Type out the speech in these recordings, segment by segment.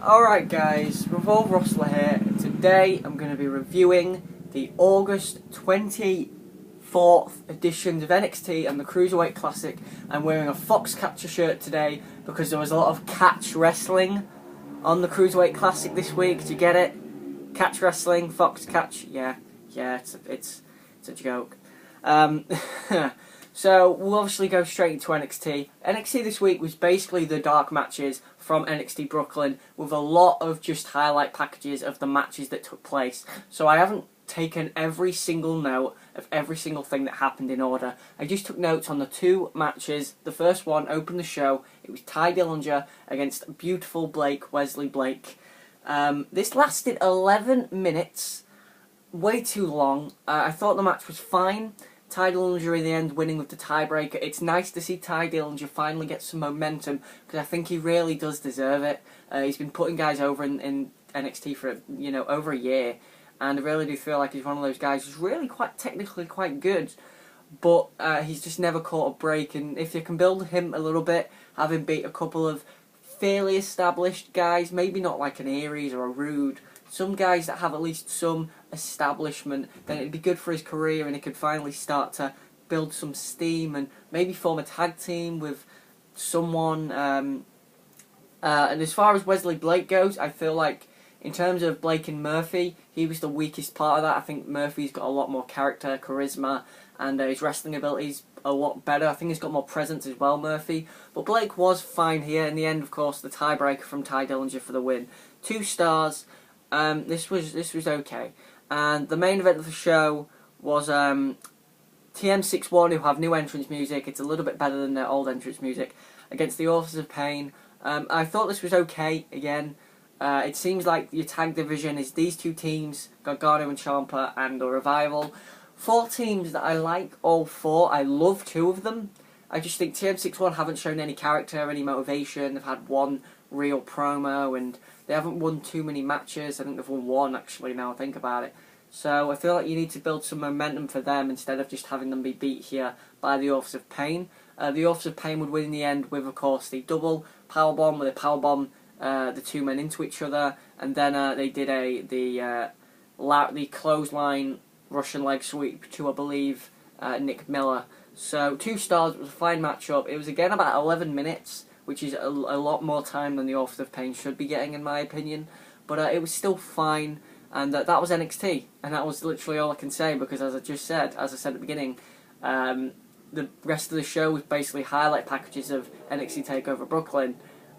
Alright guys, Revolve Rustler here, and today I'm going to be reviewing the August 24th editions of NXT and the Cruiserweight Classic. I'm wearing a Foxcatcher shirt today because there was a lot of catch wrestling on the Cruiserweight Classic this week. Do you get it? Catch wrestling, Foxcatch, yeah, it's a joke. So we'll obviously go straight into NXT. NXT this week was basically the dark matches from NXT Brooklyn with a lot of just highlight packages of the matches that took place. So I haven't taken every single note of every single thing that happened in order. I just took notes on the two matches. The first one opened the show. It was Tye Dillinger against beautiful Wesley Blake. This lasted 11 minutes. Way too long. I thought the match was fine. Tye Dillinger in the end winning with the tiebreaker. It's nice to see Tye Dillinger finally get some momentum because I think he really does deserve it. He's been putting guys over in NXT for over a year, and I really do feel like he's one of those guys who's really technically quite good, but he's just never caught a break. And if you can build him a little bit, have him beat a couple of fairly established guys, maybe not like an Aries or a Rude, some guys that have at least some establishment, then it'd be good for his career and he could finally start to build some steam and maybe form a tag team with someone. And as far as Wesley Blake goes, I feel like in terms of Blake and Murphy, he was the weakest part of that. I think Murphy's got a lot more character, charisma, and his wrestling ability's a lot better. I think he's got more presence as well, Murphy. But Blake was fine here. In the end, of course, the tiebreaker from Tye Dillinger for the win. 2 stars. This was okay. And the main event of the show was TM61, who have new entrance music. It's a little bit better than their old entrance music, against the Authors of Pain. I thought this was okay again. It seems like your tag division is these two teams, Gargano and Ciampa, and the Revival. 4 teams that I like, all 4. I love 2 of them. I just think TM61 haven't shown any character, any motivation. They've had 1 real promo, and they haven't won too many matches. I think they've won 1, actually, now I think about it. So I feel like you need to build some momentum for them instead of just having them be beat here by the Authors of Pain. The Authors of Pain would win in the end with, of course, the double powerbomb, where they powerbomb the 2 men into each other, and then they did the clothesline Russian leg sweep to, I believe, Nick Miller. So 2 stars. It was a fine matchup. It was again about 11 minutes, which is a lot more time than the Authors of Pain should be getting, in my opinion. But it was still fine, and that was NXT, and that was literally all I can say, because as I said at the beginning, the rest of the show was basically highlight packages of NXT TakeOver Brooklyn,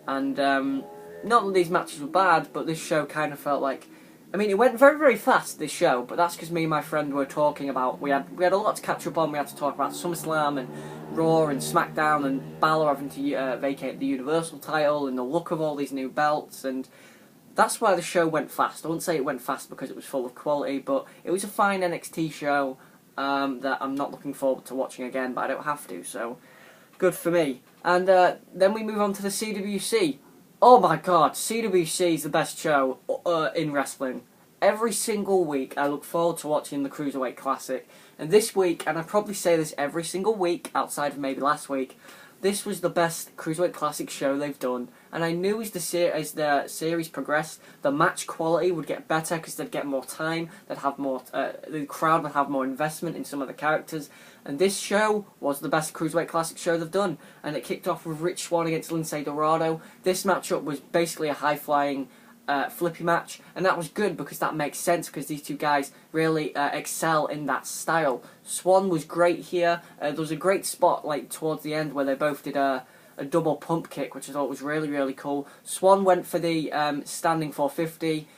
and not that these matches were bad, but this show kind of felt like, I mean, it went very, very fast, this show, but that's because me and my friend were talking about, we had a lot to catch up on. We had to talk about SummerSlam and Raw and SmackDown and Balor having to vacate the Universal title and the look of all these new belts, and that's why the show went fast. I wouldn't say it went fast because it was full of quality, but it was a fine NXT show that I'm not looking forward to watching again, but I don't have to, so good for me. And then we move on to the CWC. Oh my god, CWC is the best show in wrestling. Every single week I look forward to watching the Cruiserweight Classic. And this week, and I probably say this every single week outside of maybe last week, this was the best Cruiserweight Classic show they've done. And I knew as the series progressed, the match quality would get better because they'd get more time, they'd have more, the crowd would have more investment in some of the characters. And this show was the best Cruiserweight Classic show they've done. And it kicked off with Rich Swann against Lindsay Dorado. This matchup was basically a high-flying flippy match, and that was good because that makes sense because these two guys really excel in that style. Swann was great here. There was a great spot like towards the end where they both did a double pump kick, which I thought was really, really cool. Swann went for the standing 450.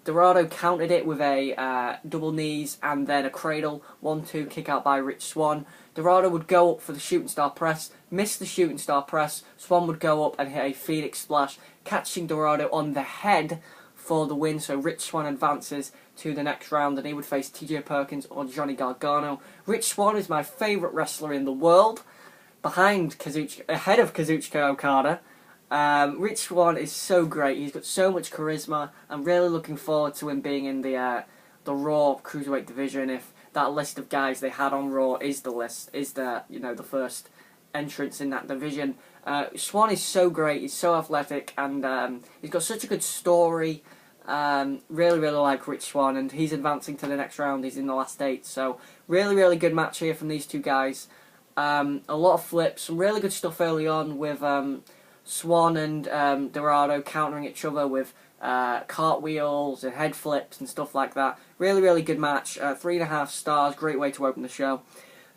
Dorado countered it with a double knees and then a cradle 1-2 kick out by Rich Swann. Dorado would go up for the shooting star press, miss the shooting star press. Swann would go up and hit a Phoenix splash, catching Dorado on the head for the win. So Rich Swann advances to the next round, and he would face TJ Perkins or Johnny Gargano. Rich Swann is my favourite wrestler in the world, ahead of Kazuchika Okada. Rich Swann is so great. He's got so much charisma. I'm really looking forward to him being in the Raw Cruiserweight division. If that list of guys they had on Raw is the first entrance in that division. Swann is so great, he's so athletic, and he's got such a good story. Really like Rich Swann, and he's advancing to the next round. He's in the last 8, so really good match here from these two guys. A lot of flips, some really good stuff early on with Swann and Dorado countering each other with cartwheels and head flips and stuff like that. Really good match. 3.5 stars. Great way to open the show.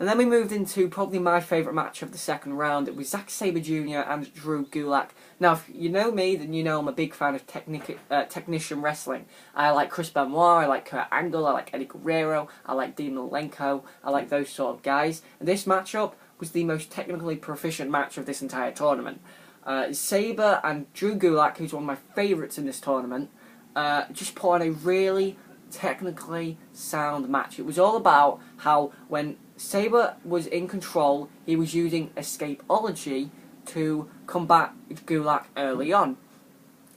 And then we moved into probably my favourite match of the second round. It was Zack Saber Jr. and Drew Gulak. Now, if you know me, then you know I'm a big fan of technician wrestling. I like Chris Benoit, I like Kurt Angle, I like Eddie Guerrero, I like Dean Malenko, I like those sort of guys. And this matchup was the most technically proficient match of this entire tournament. Saber and Drew Gulak, who's one of my favourites in this tournament, just put on a really technically sound match. It was all about how when Saber was in control, he was using escapology to combat Gulak early on.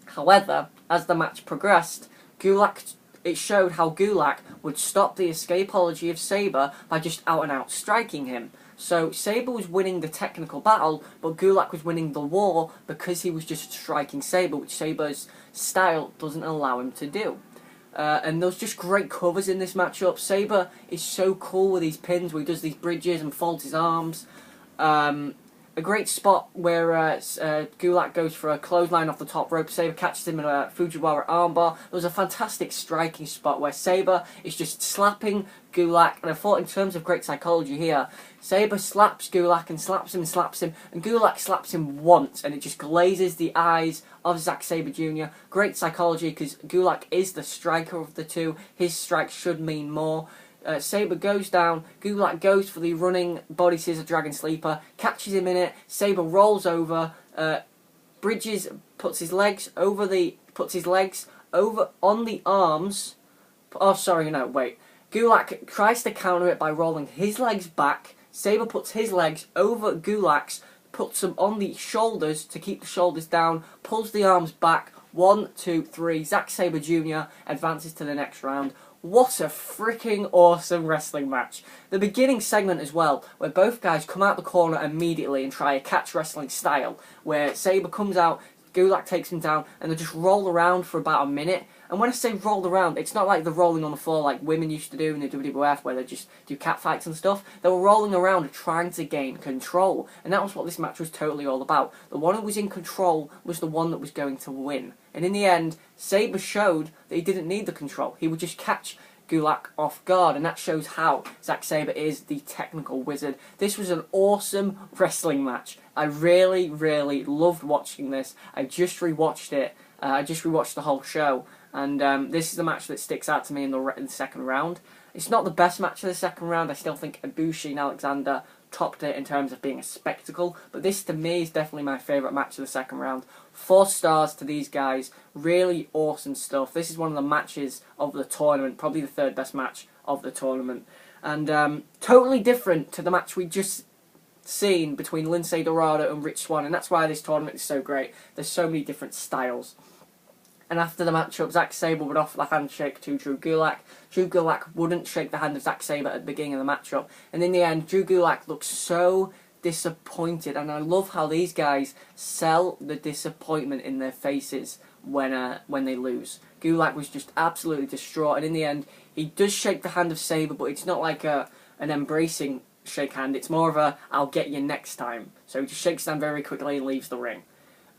However, as the match progressed, it showed how Gulak would stop the escapology of Saber by just out and out striking him. So Saber was winning the technical battle, but Gulak was winning the war because he was just striking Saber, which Saber's style doesn't allow him to do. And there's just great covers in this matchup. Saber is so cool with these pins where he does these bridges and folds his arms. A great spot where Gulak goes for a clothesline off the top rope. Saber catches him in a Fujiwara armbar. There was a fantastic striking spot where Saber is just slapping Gulak. And I thought in terms of great psychology here, Saber slaps Gulak and slaps him, and Gulak slaps him once, and it just glazes the eyes of Zack Saber Jr. Great psychology, because Gulak is the striker of the two. His strikes should mean more. Saber goes down, Gulak goes for the running body scissor dragon sleeper, catches him in it, Saber rolls over, bridges, puts his legs over on the arms. Oh, sorry, no, wait. Gulak tries to counter it by rolling his legs back. Saber puts his legs over Gulak's, puts them on the shoulders to keep the shoulders down, pulls the arms back. 1, 2, 3. Zack Saber Jr. advances to the next round. What a freaking awesome wrestling match. The beginning segment as well, where both guys come out the corner immediately and try a catch wrestling style, where Saber comes out, Gulak takes him down, and they just roll around for about a minute. And when I say roll around, it's not like they're rolling on the floor like women used to do in the WWF, where they just do catfights and stuff. They were rolling around trying to gain control. And that was what this match was totally all about. The one who was in control was the one that was going to win. And in the end, Saber showed that he didn't need the control. He would just catch Gulak off guard, and that shows how Zack Saber is the technical wizard. This was an awesome wrestling match. I really loved watching this. I just rewatched it. I just rewatched the whole show, and this is the match that sticks out to me in the second round. It's not the best match of the second round. I still think Ibushi and Alexander topped it in terms of being a spectacle, but this to me is definitely my favourite match of the second round. 4 stars to these guys. Really awesome stuff. This is one of the matches of the tournament, probably the 3rd best match of the tournament, and totally different to the match we just seen between Lince Dorado and Rich Swann, and that's why this tournament is so great. There's so many different styles. And after the matchup, Zack Saber would offer the handshake to Drew Gulak. Drew Gulak wouldn't shake the hand of Zack Saber at the beginning of the matchup. And in the end, Drew Gulak looks so disappointed. And I love how these guys sell the disappointment in their faces when they lose. Gulak was just absolutely distraught. And in the end, he does shake the hand of Saber, but it's not like an embracing shake hand. It's more of a, I'll get you next time. So he just shakes them very quickly and leaves the ring.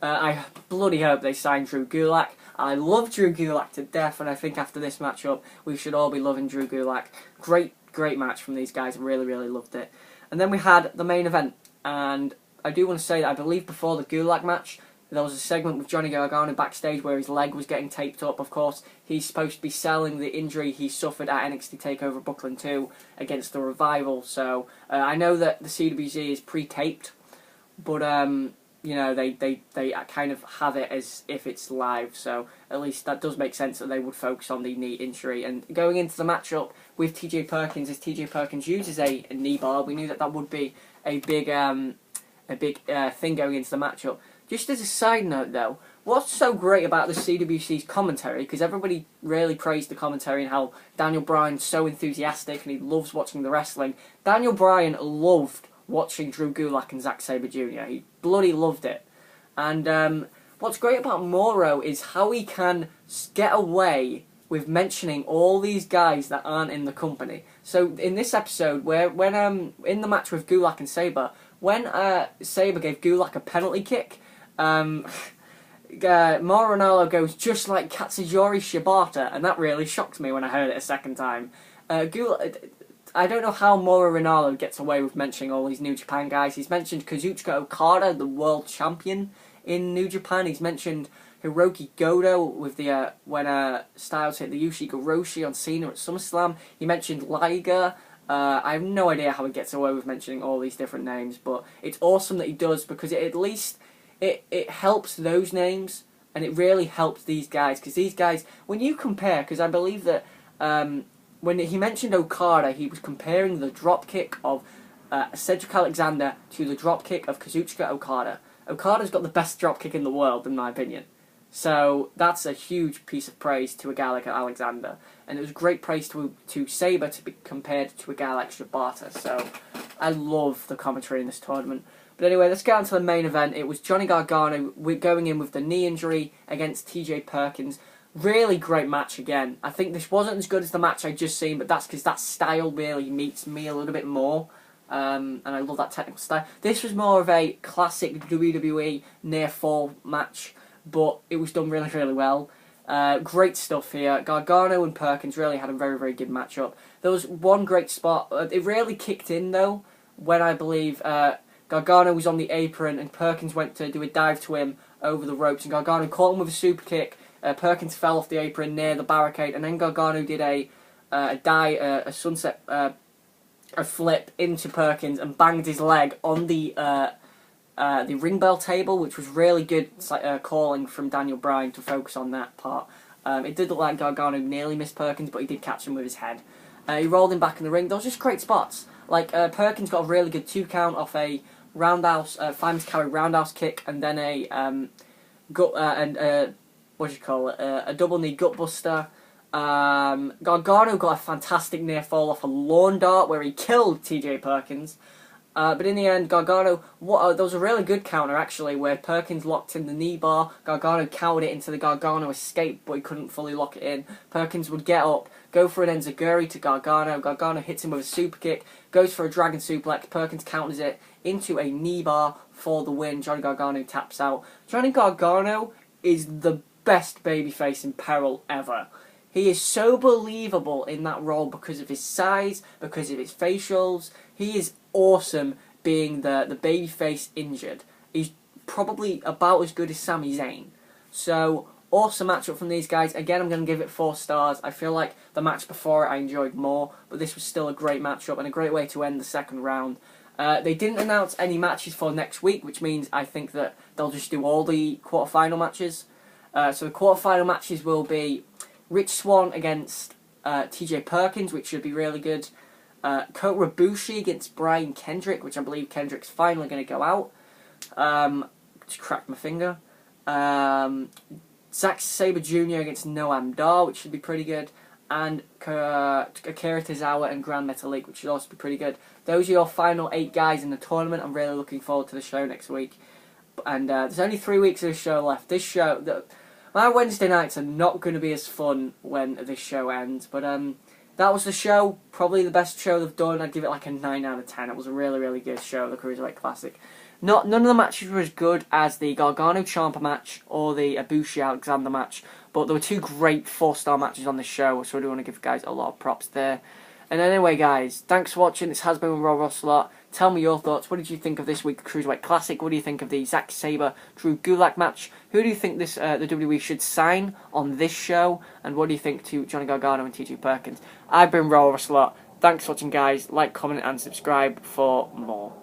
I bloody hope they sign Drew Gulak. I love Drew Gulak to death, and I think after this matchup, we should all be loving Drew Gulak. Great match from these guys. Really loved it. And then we had the main event, and I do want to say that I believe before the Gulak match, there was a segment with Johnny Gargano backstage where his leg was getting taped up. Of course, he's supposed to be selling the injury he suffered at NXT TakeOver Brooklyn 2 against the Revival. So I know that the CWC is pre-taped, but you know, they kind of have it as if it's live, so at least that does make sense that they would focus on the knee injury. And going into the matchup with TJ Perkins, as TJ Perkins uses a knee bar, we knew that would be a big thing going into the matchup. Just as a side note though, what's so great about the CWC's commentary, because everybody really praised the commentary and how Daniel Bryan's so enthusiastic and he loves watching the wrestling. Daniel Bryan loved watching Drew Gulak and Zack Saber Jr. He bloody loved it. And what's great about Mauro is how he can get away with mentioning all these guys that aren't in the company. So in this episode, when in the match with Gulak and Saber, when Saber gave Gulak a penalty kick, Mauro Ranallo goes just like Katsuyori Shibata, and that really shocked me when I heard it a second time. Gulak, I don't know how Mauro Ranallo gets away with mentioning all these New Japan guys. He's mentioned Kazuchika Okada, the world champion in New Japan. He's mentioned Hiroki Goto with the when Styles hit the Ushigoroshi on Cena at SummerSlam. He mentioned Liger. I have no idea how he gets away with mentioning all these different names, but it's awesome that he does, because it, at least it helps those names, and it really helps these guys, because these guys, when you compare, because I believe that when he mentioned Okada, he was comparing the dropkick of Cedric Alexander to the dropkick of Kazuchika Okada. Okada's got the best dropkick in the world, in my opinion. So that's a huge piece of praise to a guy like Alexander. And it was great praise to Saber to be compared to a guy like Shibata. So I love the commentary in this tournament. But anyway, let's get on to the main event. It was Johnny Gargano going in with the knee injury against TJ Perkins. Really great match again. I think this wasn't as good as the match I just seen, but that's because that style really meets me a little bit more. And I love that technical style. This was more of a classic WWE near fall match, but it was done really, really well. Great stuff here. Gargano and Perkins really had a very, very good matchup. There was one great spot. It really kicked in, though, when I believe Gargano was on the apron and Perkins went to do a dive to him over the ropes, and Gargano caught him with a super kick. Perkins fell off the apron near the barricade, and then Gargano did a sunset, a flip into Perkins and banged his leg on the ring bell table, which was really good calling from Daniel Bryan to focus on that part. It did look like Gargano nearly missed Perkins, but he did catch him with his head. He rolled him back in the ring. Those were just great spots. Like Perkins got a really good 2 count off a roundhouse, fireman's carry roundhouse kick, and then a a double knee gutbuster. Gargano got a fantastic near fall off a lawn dart where he killed TJ Perkins. But in the end, Gargano, there was a really good counter actually, where Perkins locked in the knee bar. Gargano countered it into the Gargano escape, but he couldn't fully lock it in. Perkins would get up, go for an enziguri to Gargano. Gargano hits him with a super kick, goes for a dragon suplex. Perkins counters it into a knee bar for the win. Johnny Gargano taps out. Johnny Gargano is the best babyface in Peril ever. He is so believable in that role because of his size, because of his facials. He is awesome being the babyface injured. He's probably about as good as Sami Zayn. So, awesome matchup from these guys. Again, I'm going to give it 4 stars. I feel like the match before it I enjoyed more, but this was still a great matchup and a great way to end the second round. They didn't announce any matches for next week, which means I think that they'll just do all the quarterfinal matches. So the quarterfinal matches will be Rich Swann against TJ Perkins, which should be really good. Kota Ibushi against Brian Kendrick, which I believe Kendrick's finally going to go out. Just cracked my finger. Zack Saber Jr. against Noam Dar, which should be pretty good. And Akira Tozawa and Grand Metalik, which should also be pretty good. Those are your final 8 guys in the tournament. I'm really looking forward to the show next week. And there's only 3 weeks of the show left. This show, my Wednesday nights are not going to be as fun when this show ends. But that was the show. Probably the best show they've done. I'd give it like a 9 out of 10. It was a really, really good show, the Cruiserweight Classic. None of the matches were as good as the Gargano-Ciampa match or the Ibushi-Alexander match, but there were 2 great 4-star matches on the show, so I do want to give guys a lot of props there. And anyway, guys, thanks for watching. This has been Raw Russell. Tell me your thoughts. What did you think of this week's Cruiserweight Classic? What do you think of the Zack Saber Drew Gulak match? Who do you think the WWE should sign on this show? And what do you think to Johnny Gargano and TJ Perkins? I've been Raw Russell. Thanks for watching, guys. Like, comment, and subscribe for more.